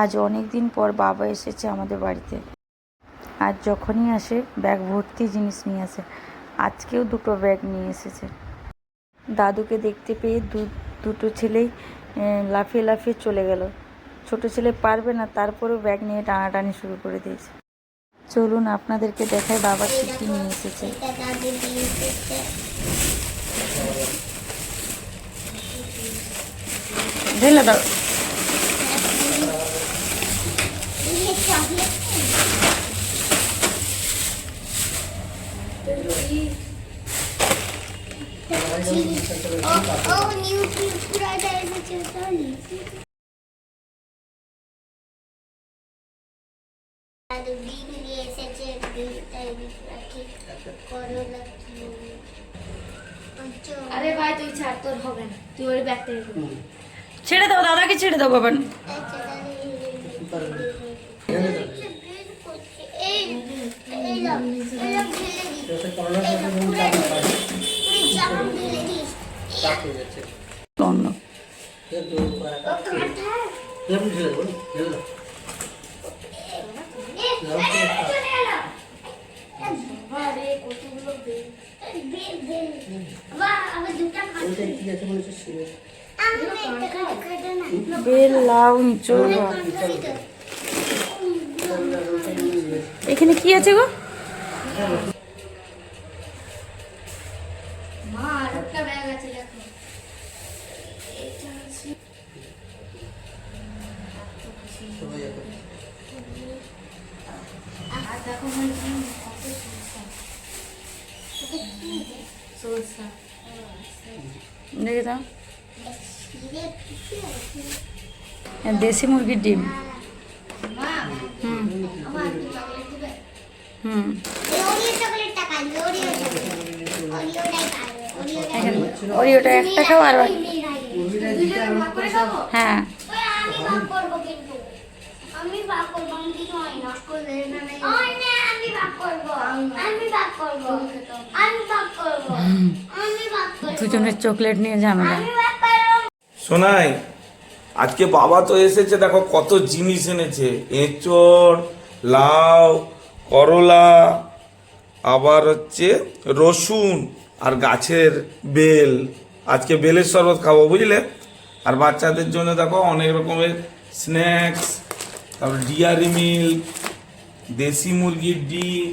আজ অনেক দিন পর বাবা এসেছে আমাদের বাড়িতে। আর যখনই আসে ব্যাগ ভর্তি জিনিস নিয়ে আসে। আজকেও দুটো ব্যাগ নিয়ে এসেছে। দাদুকে দেখতে পেয়ে দুটো ছেলেই লাফিয়ে লাফিয়ে চলে গেল। ছোট ছেলে পারবে না, তারপরেও ব্যাগ নিয়ে টানাটানি শুরু করে দিয়েছে। চলুন আপনাদেরকে দেখাই বাবা কী কী নিয়ে এসেছে। ঢেলে দাও। আরে ভাই তুই ছাড়, তোর হবে না, তুই ওর ব্যাগটা ছেড়ে দাও, দাদাকে ছেড়ে দাও বাবা। বেল, লাউ, ইঁচড়। এখানে কি আছে গো? মা আর একটা ব্যাগ আছে দেখো। আর দেখো সরষা দেখে দাও, দেশি মুরগির ডিম। ওরিওটা একটা খাও আর হ্যাঁ দুজনের চকলেট নিয়ে ঝামেলা। শোনাই, আজকে বাবা তো এসেছে, দেখো কত জিনিস এনেছে। এঁচড়, লাউ, করলা, আবার হচ্ছে রসুন আর গাছের বেল। আজকে বেলের শরবত খাবো বুঝলে। আর বাচ্চাদের জন্য দেখো অনেক রকমের স্ন্যাক্স, তারপর ডিয়ারি মিল্ক, দেশি মুরগির ডিম।